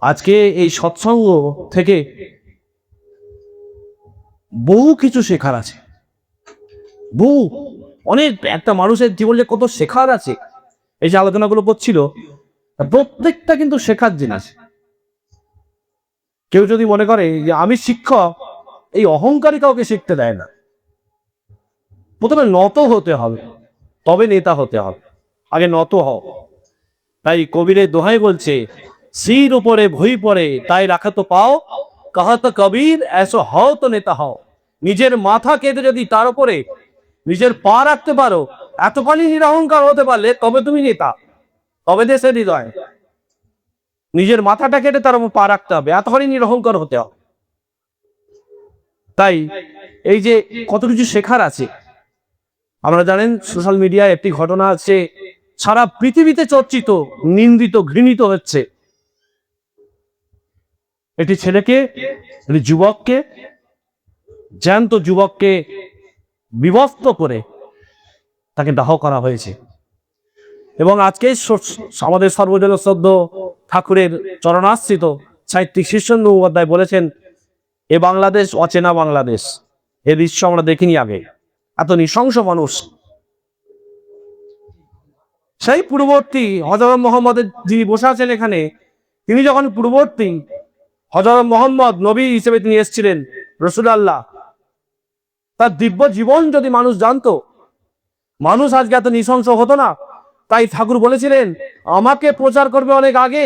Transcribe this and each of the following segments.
আজকে এই সৎসঙ্গ থেকে বহু কিছু শেখার আছে, বহু অনেক একটা মানুষের জীবনে কত শেখার আছে। এই যে আলোচনাগুলো করছিল প্রত্যেকটা কিন্তু শেখার জিনিস। কেউ যদি মনে করে যে আমি শিক্ষক, এই অহংকারী কাউকে শিখতে দেয় না। প্রথমে নত হতে হবে, তবে নেতা হতে হবে। আগে নত হও। তাই কবিরের দোহাই বলছে, সির উপরে ভই পড়ে তাই রাখা তো পাও, কাহা তো কবির এসো হও তো নেতা হও। নিজের মাথা কেটে যদি তার উপরে নিজের পা রাখতে পারো, এতখানি নিরহংকার হতে পারলে তবে তুমি নেতা, তবে দেশের হৃদয়। নিজের মাথাটা কেটে তার উপর পা রাখতে হবে, এতখানি নিরহংকার হতে হবে। তাই এই যে কত কিছু শেখার আছে। আপনারা জানেন সোশ্যাল মিডিয়ায় একটি ঘটনা আছে, সারা পৃথিবীতে চর্চিত, নিন্দিত, ঘৃণিত হচ্ছে। একটি ছেলেকে, একটি যুবককে, জ্যান্ত যুবককে বিভক্ত করে তাকে দাহ করা হয়েছে। এবং আজকে আমাদের সর্বজন শ্রদ্ধ ঠাকুরের চরণাশ্রিত সাহিত্যিক শীর্ষেন্দু মুখোপাধ্যায় বলেছেন, এ বাংলাদেশ অচেনা বাংলাদেশ, এ দৃশ্য আমরা দেখিনি আগে। এত নৃশংস মানুষ। সেই পূর্ববর্তী হযরত মোহাম্মদের যিনি বসে আছেন এখানে, তিনি যখন পূর্ববর্তী হযরত মোহাম্মদ নবী হিসেবে তিনি এসেছিলেন, রাসূলুল্লাহ, তার দিব্য জীবন যদি মানুষ জানতো, মানুষ আজকে এত নৃশংস হতো না। তাই ঠাকুর বলেছিলেন, আমাকে প্রচার করবে অনেক আগে।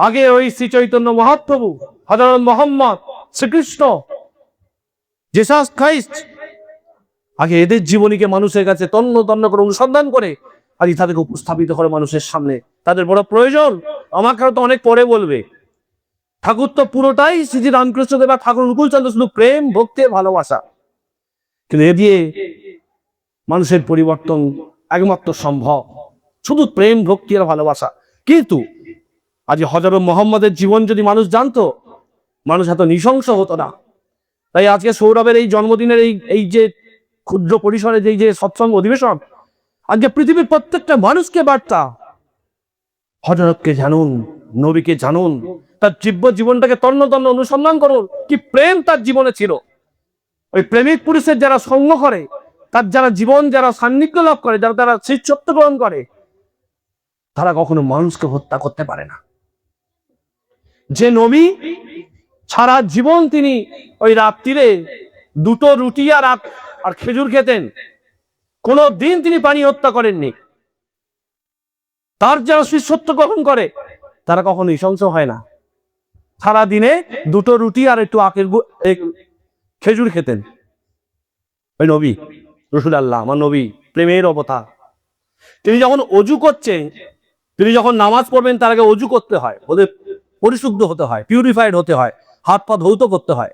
আগে ওই শ্রী চৈতন্য মহাপ্রভু, হযরত মোহাম্মদ, শ্রীকৃষ্ণ, জিসাস খ্রাইস্ট, আগে এদের জীবনীকে মানুষের কাছে তন্ন তন্ন করে অনুসন্ধান করে আজ তাদেরকে উপস্থাপিত করে মানুষের সামনে। তাদের বড় প্রয়োজন। আমাকে তো অনেক পরে বলবে। ঠাকুর তো পুরোটাই শ্রী রামকৃষ্ণ দেব ঠাকুর অনুকূলচন্দ্র শুধু প্রেম, ভক্তি, ভালোবাসা। কিন্তু এ দিয়ে মানুষের পরিবর্তন একমাত্র সম্ভব শুধু প্রেম, ভক্তি আর ভালোবাসা। কিন্তু আজ হযরত মোহাম্মদের জীবন যদি মানুষ জানতো, মানুষ এত নৃশংস হতো না। তাই আজকে সৌরভের এই জন্মদিনের এই যে ক্ষুদ্র পরিসরে যে সৎসঙ্গ অধিবেশন, আজকে পৃথিবীর প্রত্যেকটা মানুষকে বার্তা, হযরতকে জানুন, নবীকে জানুন, তার দিব্য জীবনটাকে তন্ন তন্ন অনুসন্ধান করুন। কি প্রেম তার জীবনে ছিল। ওই প্রেমিক পুরুষের যারা সঙ্গ করে, তার যারা জীবন, যারা সান্নিধ্য লাভ করে, যারা তারা শিষ্যত্ব গ্রহণ করে, তারা কখনো মানুষকে হত্যা করতে পারে না। যে নবী সারা জীবন তিনি ওই রাত্রিরে দুটো রুটি আর খেজুর খেতেন, কোন দিন তিনি পানি হত্যা করেননি। তার যারা শিষ্যত্ব গ্রহণ করে তারা কখনো নৃশংস হয় না। সারা দিনে দুটো রুটি আর একটু খেজুর খেতেন। ওই নবী রাসূলুল্লাহ, আমার নবী, প্রেমের অবতার। তিনি যখন অজু করছেন, তিনি যখন নামাজ পড়বেন, তার আগে অজু করতে হয়, ওদের পরিশুদ্ধ হতে হয়, পিউরিফাইড হতে হয়, হাত পা ধৌত করতে হয়।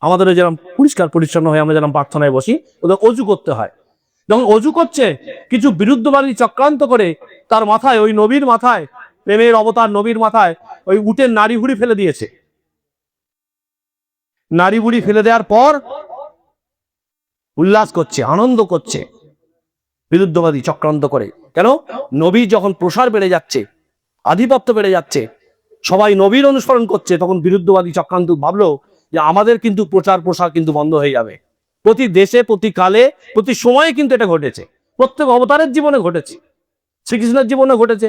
আমাদের যেরকম পরিষ্কার পরিচ্ছন্ন হয়ে আমরা যেরকম প্রার্থনায় বসি, ওদের অজু করতে হয়। যখন অজু করছে, কিছু বিরুদ্ধবাদী চক্রান্ত করে তার মাথায়, ওই নবীর মাথায়, প্রেমের অবতার নবীর মাথায় ওই উটের নাড়ি ভুড়ি ফেলে দিয়েছে। নাড়ি ভুড়ি ফেলে দেওয়ার পর উল্লাস করছে, আনন্দ করছে, বিরুদ্ধবাদী চক্রান্ত করে। কেন? নবী যখন প্রসার বেড়ে যাচ্ছে, আধিপত্য বেড়ে যাচ্ছে, সবাই নবীর অনুসরণ করছে, তখন বিরুদ্ধবাদী চক্রান্ত ভাবলো যে আমাদের কিন্তু প্রসার কিন্তু বন্ধ হয়ে যাবে। প্রতি দেশে, প্রতি কালে, প্রতি সময়ে কিন্তু এটা ঘটেছে। প্রত্যেক অবতারের জীবনে ঘটেছে, শ্রীকৃষ্ণের জীবনে ঘটেছে,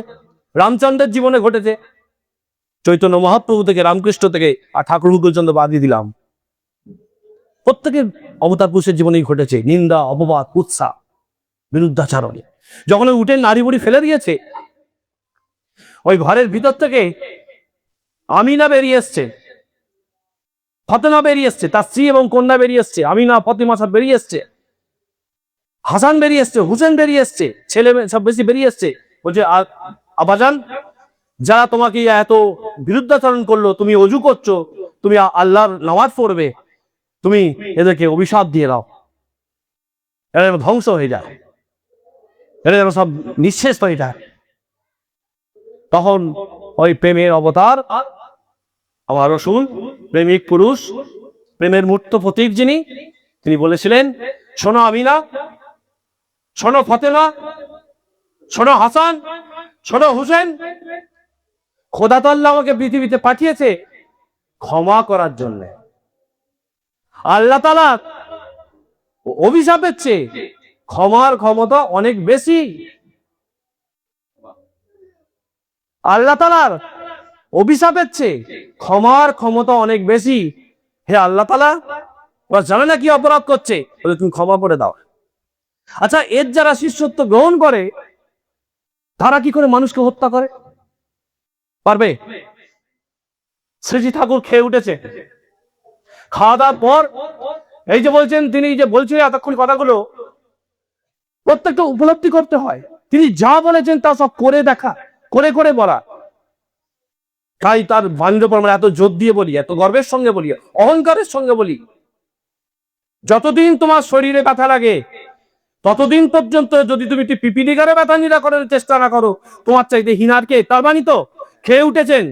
রামচন্দ্রের জীবনে ঘটেছে, চৈতন্য মহাপ্রভু থেকে, রামকৃষ্ণ থেকে, আর ঠাকুর অনুকূলচন্দ্র বাদ দিয়ে দিলাম, প্রত্যেকের অবতার পুরুষের জীবনেই ঘটেছে নিন্দা, অপবাদ, কুৎসা, বিরুদ্ধাচারণে। যখন ওই উটের নাড়ি বুড়ি ফেলে দিয়েছে, ওই ঘরের ভিতর থেকে আমিনা বেরিয়ে এসছে, ফাতেমা বেরিয়ে এসছে, তার স্ত্রী এবং কন্যা বেরিয়ে এসছে, আমিনা, ফাতেমা সব বেরিয়ে এসছে, হাসান বেরিয়ে এসছে, হুসেন বেরিয়ে এসছে, ছেলে সব বেশি বেরিয়ে এসছে। বলছে, আবাজান, যারা তোমাকে এত বিরুদ্ধাচরণ করলো, তুমি অজু করছো, তুমি আল্লাহর নামাজ পড়বে, তুমি এদেরকে অভিশাপ দিয়ে দাও, এরা যেন ধ্বংস হয়ে যায়, এরা যেন সব নিঃশেষ হয়ে যায়। তখন ওই প্রেমের অবতার আমার রাসূল, প্রেমিক পুরুষ, প্রেমের মূর্ত প্রতীক যিনি, তিনি বলেছিলেন, শোনো আমিনা, শোনো ফাতেমা, শোনো হাসান, শোনো হুসেন, খোদা তো আল্লাহ আমাকে পৃথিবীতে পাঠিয়েছে ক্ষমা করার জন্য। আল্লাহ তাআলা অভিশাপের চেয়ে ক্ষমার ক্ষমতা অনেক বেশি। আল্লাহ তাআলার অভিশাপের চেয়ে ক্ষমার ক্ষমতা অনেক বেশি। হে আল্লাহ তাআলা, ওরা জানে না কি অপরাধ করছে, বলে তুমি ক্ষমা করে দাও। আচ্ছা, এর যারা শিষ্যত্ব গ্রহণ করে তারা কি করে মানুষকে হত্যা করে? পারবে? শ্রীজি ঠাকুর খেয়ে উঠেছে, খাওয়া দাওয়ার পর এই যে বলছেন, তিনি যে বলছিলেন এতক্ষণ কথাগুলো, প্রত্যেকটা উপলব্ধি করতে হয়। তিনি যা বলেছেন তা সব করে দেখা, করে করে বলা। তাই তার বাণীর উপর আমরা এত জোর দিয়ে বলি, এত গর্বের সঙ্গে বলি, অহংকারের সঙ্গে বলি। যতদিন তোমার শরীরে ব্যথা লাগে ততদিন পর্যন্ত যদি তুমি একটি পিপিলিকারে ব্যথা নিরাকরণের চেষ্টা না করো, তোমার চাইতে হিনারকে। তার বাণী তো খেয়ে উঠেছেন।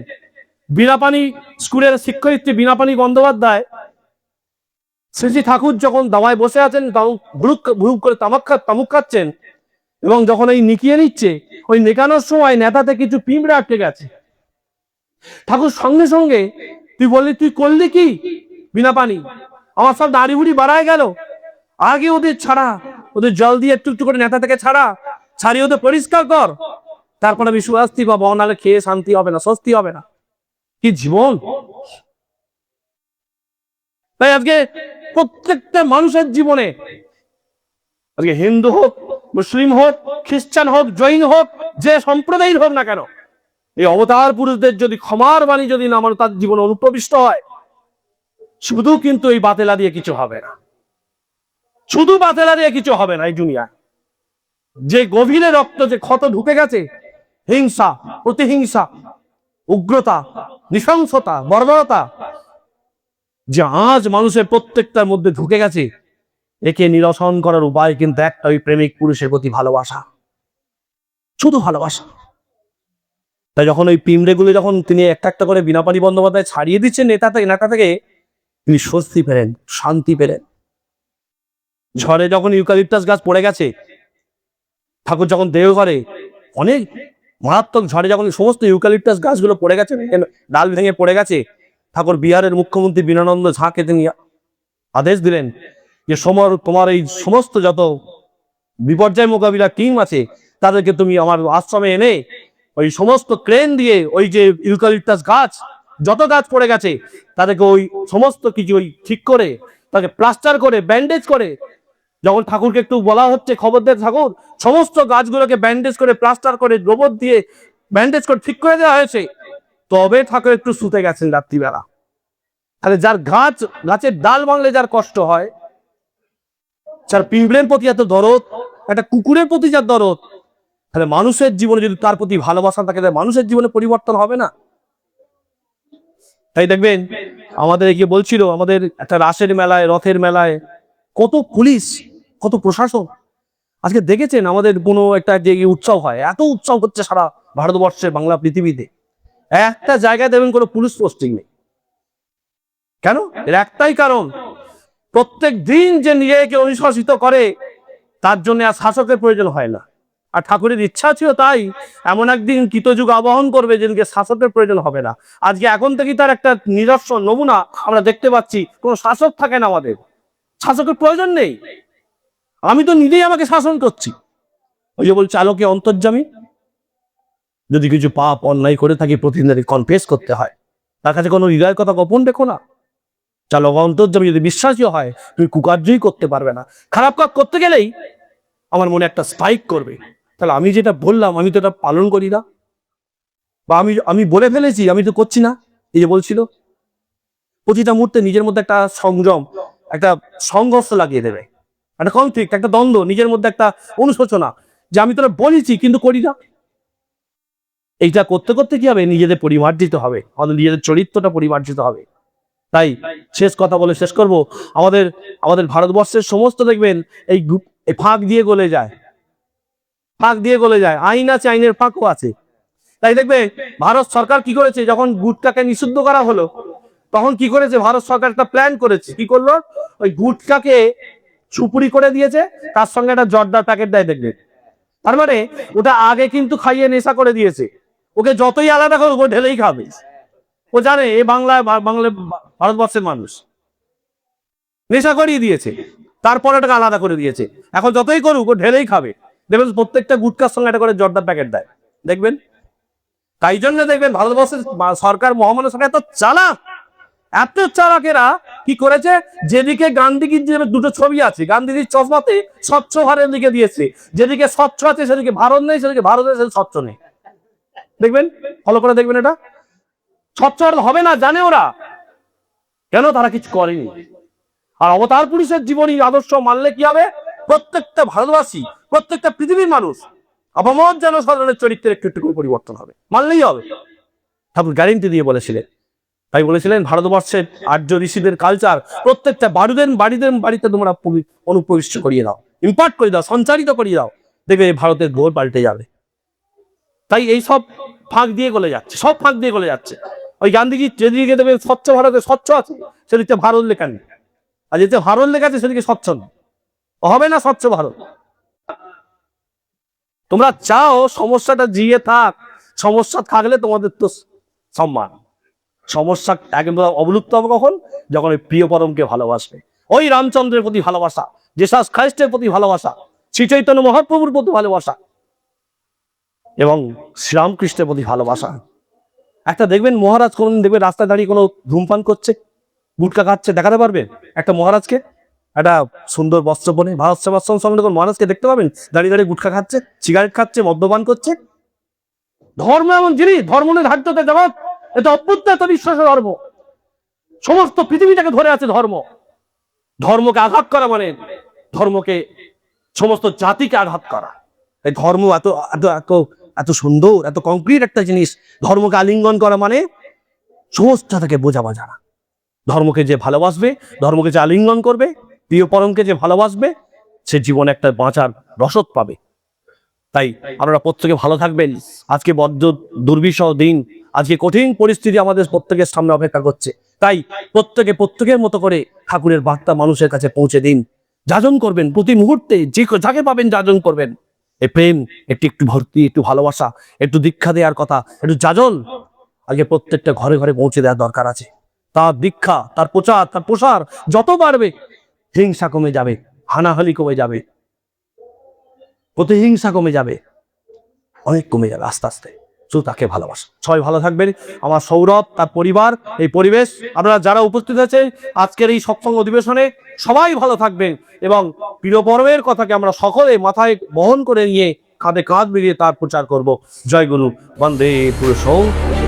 বীণাপানি স্কুলের শিক্ষয়িত্রী বীণাপানি বন্দ্যোপাধ্যায়, শ্রীজি ঠাকুর যখন দাওয়ায় বসে আছেন, ভুরুক করে তামুক খাচ্ছেন, এবং যখন এই নিকিয়ে নিচ্ছে, ওই নেকানোর সময় নেতাতে কিছু পিঁপড়ে আটকে গেছে। ঠাকুর সঙ্গে সঙ্গে, তুই বললি তুই করলি কি বীণাপানি, আমার সব দাড়ি বুড়ি বাড়ায় গেল, আগে ওদের ছাড়া, ওদের জল দিয়ে একটু একটু করে নেতা থেকে ছাড়িয়ে ওদের পরিষ্কার কর, তারপরে আমি সুস্তি পাবো, নাহলে খেয়ে শান্তি হবে না, স্বস্তি হবে না। কি জীবন! তাই আজকে প্রত্যেকটা মানুষের জীবনে, আজকে হিন্দু হোক, মুসলিম হোক, খ্রিস্টান হোক, জৈন হোক, যে সম্প্রদায়ের হোক না কেন, এই অবতার পুরুষদের যদি ক্ষমার বাণী যদি না মানে তার জীবনে অনুপ্রবিষ্ট হয়, শুধু কিন্তু এই বাতেলা দিয়ে কিছু হবে না, শুধু বাতেলা দিয়ে কিছু হবে না। এই দুনিয়ায় যে গভীরে রক্ত, যে ক্ষত ঢুকে গেছে, হিংসা, প্রতিহিংসা, উগ্রতা, নৃশংসতা, বর্বরতা, যে আজ মানুষের প্রত্যেকটার মধ্যে ঢুকে গেছে, একে নিরসন করার উপায় কিন্তু একটা, ওই প্রেমিক পুরুষের প্রতি ভালোবাসা, শুধু ভালোবাসা। তাই যখন ওই পিঁমড়েগুলো যখন তিনি একটা একটা করে বীণাপানি বন্দ্যোপাধ্যায় ছাড়িয়ে দিচ্ছেন নেতা থেকে, তিনি স্বস্তি পেলেন, শান্তি পেলেন। ঝড়ে যখন ইউক্যালিপটাস গাছ পড়ে গেছে, ঠাকুর যখন দেহ করে, অনেক মারাত্মক ঝড়ে যখন সমস্ত ইউক্যালিপটাস গাছগুলো পড়ে গেছে, ডাল ভেঙে পড়ে গেছে, ঠাকুর বিহারের মুখ্যমন্ত্রী বীণানন্দ ঝাকে তিনি আদেশ দিলেন যে তোমার এই সমস্ত যত বিপর্যয় মোকাবিলা টিম আছে, তাদেরকে তুমি আমার আশ্রমে এনে ওই সমস্ত ক্রেন দিয়ে ওই যে ইউক্যালিপটাস গাছ, যত গাছ পড়ে গেছে, তাদেরকে ওই সমস্ত কিছু ওই ঠিক করে, তাকে প্লাস্টার করে, ব্যান্ডেজ করে, যখন ঠাকুরকে একটু বলা হচ্ছে খবর দেন ঠাকুর, সমস্ত গাছগুলোকে ব্যান্ডেজ করে, প্লাস্টার করে, রোবট দিয়ে ব্যান্ডেজ করে ঠিক করে দেওয়া হয়েছে, তবে ঠাকুর একটু শুতে গেছেন রাত্রিবেলা। তাহলে যার গাছের ডাল ভাঙলে যার কষ্ট হয়, যার পিঁপড়ের প্রতি এত দরদ, একটা কুকুরের প্রতি যার দরদ, তাহলে মানুষের জীবনে যদি তার প্রতি ভালোবাসা থাকে, তাহলে মানুষের জীবনে পরিবর্তন হবে না? তাই দেখবেন আমাদের এগিয়ে বলছিল, আমাদের একটা রাসের মেলায়, রথের মেলায় কত পুলিশ, কত প্রশাসন। আজকে দেখেছেন আমাদের কোনো একটা যে উৎসব হয়, এত উৎসব হচ্ছে সারা ভারতবর্ষে, বাংলা পৃথিবীতে, একটা জায়গায় দেখবেন কোনো পুলিশ পোস্টিং নেই। কেন? এর একটাই কারণ, প্রত্যেক দিন যে নিজেকে অনুশাসিত করে, তার জন্য আর শাসকের প্রয়োজন হয় না। আর ঠাকুরের ইচ্ছা ছিল তাই, এমন একদিন কৃতযুগ আবাহন করবে যেদিনকে শাসকের প্রয়োজন হবে না। আজকে এখন থেকেই তার একটা নিদর্শন, নমুনা আমরা দেখতে পাচ্ছি। কোনো শাসক থাকে না, আমাদের শাসকের প্রয়োজন নেই, আমি তো নিজেই আমাকে শাসন করছি। ওই যে বলছে আলোকে অন্তর্যামী, যদি কিছু পাপ অন্যায় করে থাকি প্রতিদিন কনফেস করতে হয়, তার কাছে কোনো হৃদয়ের কথা গোপন রেখো না। চালক অন্তর্যামী যদি বিশ্বাসী হয়, তুমি কুকার্যই করতে পারবে না। খারাপ কাজ করতে গেলেই আমার মনে একটা স্পাইক করবে, তাহলে আমি যেটা বললাম আমি তো এটা পালন করি না, বা আমি বলে ফেলেছি, আমি তো করছি না। এই যে বলছিল, প্রতিটা মুহূর্তে নিজের মধ্যে একটা সংযম, একটা সংঘর্ষ লাগিয়ে দেবে, একটা কনফ্লিক্ট, একটা দ্বন্দ্ব, নিজের মধ্যে একটা অনুশোচনা, যে আমি তোরা বলেছি কিন্তু করি না। এইটা করতে করতে কি হবে? নিজেদের পরিমার্জিত হবে, আমাদের নিজেদের চরিত্রটা পরিমার্জিত হবে। তাই শেষ কথা বলে শেষ করব, আমাদের ভারতবর্ষের সমস্ত দেখবেন এই ফাঁক দিয়ে গলে যায়, ফাঁক দিয়ে গলে যায়। আইন আছে, আইনের ফাঁকও আছে। তাই দেখবে ভারত সরকার কি করেছে, যখন গুটকাকে নিষিদ্ধ করা হলো, তখন কি করেছে ভারত সরকার? একটা প্ল্যান করেছে। কি করলো? ওই গুটকাকে চুপুরি করে দিয়েছে, তার সঙ্গে একটা জর্দার প্যাকেট দেয় দেখবে। তার মানে ওটা আগে কিন্তু খাইয়ে নেশা করে দিয়েছে, ওকে যতই আলাদা করো ও ঢেলেই খাবে। ও জানে এ বাংলায় ভারতবর্ষের মানুষ, নেশা করিয়ে দিয়েছে, তারপরে এটাকে আলাদা করে দিয়েছে। এখন যতই করুক ও ঢেলেই খাবে। দেখবেন প্রত্যেকটা গুটকার সঙ্গে একটা করে জর্দার প্যাকেট দেয়, দেখবেন। তাই জন্য দেখবেন ভারতবর্ষের সরকার, মোহাম্মদ সরকার এত চালাকেরা কি করেছে, যেদিকে গান্ধীজির যে দুটো ছবি আছে, গান্ধীজির চশমাতে স্বচ্ছ ভারত লিখে দিয়েছে, যেদিকে স্বচ্ছ আছে সেদিকে ভারত নেই, সেদিকে ভারত আছে সেদিকে স্বচ্ছ নেই। দেখবেন, ফলো করে দেখবেন, এটা স্বচ্ছ ভারত হবে না, জানে ওরা। কেন? তারা কিছু করেনি। আর অবতার পুরুষের জীবনী আদর্শ মানলে কি হবে? প্রত্যেকটা ভারতবাসী, প্রত্যেকটা পৃথিবীর মানুষ অপমত জনসাধারণের চরিত্রের একটু একটু পরিবর্তন হবে, মানলেই হবে। ঠাকুর গ্যারেন্টি দিয়ে বলেছিলেন। তাই বলেছিলেন ভারতবর্ষের আর্য ঋষিদের কালচার প্রত্যেকটা বাড়িতে তোমরা অনুপ্রবিষ্ট করিয়ে দাও, ইম্পার্ট করে দাও, সঞ্চারিত করিয়ে দাও, দেখবে এই ভারতের ঘোর পাল্টে যাবে। তাই এই সব ফাঁক দিয়ে গলে যাচ্ছে, সব ফাঁক দিয়ে গলে যাচ্ছে। ওই গান্ধীজি যেদিকে দেবে স্বচ্ছ ভারতে স্বচ্ছ আছে, সেদিকে ভারত লেখা নেই, আর যেতে ভারত লেখা আছে সেদিকে স্বচ্ছ নেই। হবে না স্বচ্ছ ভারত। তোমরা চাও সমস্যাটা জিয়ে থাক, সমস্যা থাকলে তোমাদের তো সম্মান। সমস্যা একদম অবলুপ্ত হবে কখন? যখন ওই প্রিয় পরমকে ভালোবাসবে, ওই রামচন্দ্রের প্রতি ভালোবাসা, জেসাস খ্রাইস্টের প্রতি ভালোবাসা, শ্রী চৈতন্য মহাপ্রভুর প্রতি ভালোবাসা এবং শ্রীরামকৃষ্ণের প্রতি ভালোবাসা। একটা দেখবেন মহারাজ কোনদিন দেখবেন রাস্তায় দাঁড়িয়ে কোনো ধূমপান করছে, গুটকা খাচ্ছে, দেখাতে পারবেন একটা মহারাজকে? একটা সুন্দর বস্ত্র পরে ভারত সেবাশ্রম সম্বন্ধে কোন মহারাজকে দেখতে পাবেন দাঁড়িয়ে দাঁড়িয়ে গুটখা খাচ্ছে, সিগারেট খাচ্ছে, মদ্যপান করছে? ধর্ম এমন জিনিস, ধর্ম নিয়ে ধার্যতে জগৎ, এটা অভ্যুত্ত বিশ্বাসের ধর্ম। সমস্ত পৃথিবীটাকে ধরে আছে ধর্ম। ধর্মকে আঘাত করা মানে ধর্মকে, সমস্ত জাতিকে আঘাত করা। এই ধর্ম এত এত এত এত সুন্দর, এত কংক্রিট একটা জিনিস। ধর্মকে আলিঙ্গন করা মানে সমস্তটাকে বোঝাবা যারা। ধর্মকে যে ভালোবাসবে, ধর্মকে যে আলিঙ্গন করবে, প্রিয় পরমকে যে ভালোবাসবে, সে জীবনে একটা বাঁচার রসদ পাবে। তাই আপনারা প্রত্যেকে ভালো থাকবেন। আজকে বড্ড দুর্বিষহ দিন, আজকে কঠিন পরিস্থিতি আমাদের প্রত্যেকের সামনে অপেক্ষা করছে। তাই প্রত্যেকের মতো করে ঠাকুরের বার্তা মানুষের কাছে পৌঁছে দিন, যাজন করবেন প্রতি মুহূর্তে, যে যাকে পাবেন যাজন করবেন। এই প্রেম, একটু ভক্তি, একটু ভালোবাসা, একটু দীক্ষা দেওয়ার কথা, একটু যাজন আজকে প্রত্যেকটা ঘরে ঘরে পৌঁছে দেওয়ার দরকার আছে। তার দীক্ষা, তার প্রচার, তার প্রসার যত বাড়বে, হিংসা কমে যাবে, হানাহানি কমে যাবে, প্রতিহিংসা কমে যাবে, অনেক কমে যাবে আস্তে আস্তে। শুধু তাকে ভালোবাসা। সবাই ভালো থাকবেন। আমার সৌরভ, তার পরিবার, এই পরিবেশ, আপনারা যারা উপস্থিত আছে আজকের এই সৎসঙ্গ অধিবেশনে, সবাই ভালো থাকবেন এবং প্রিয় পরমের কথাকে আমরা সকলে মাথায় বহন করে নিয়ে কাঁধে কাঁধ মিলিয়ে তার প্রচার করব। জয় গুরু, বন্দে পুরুষোত্তম।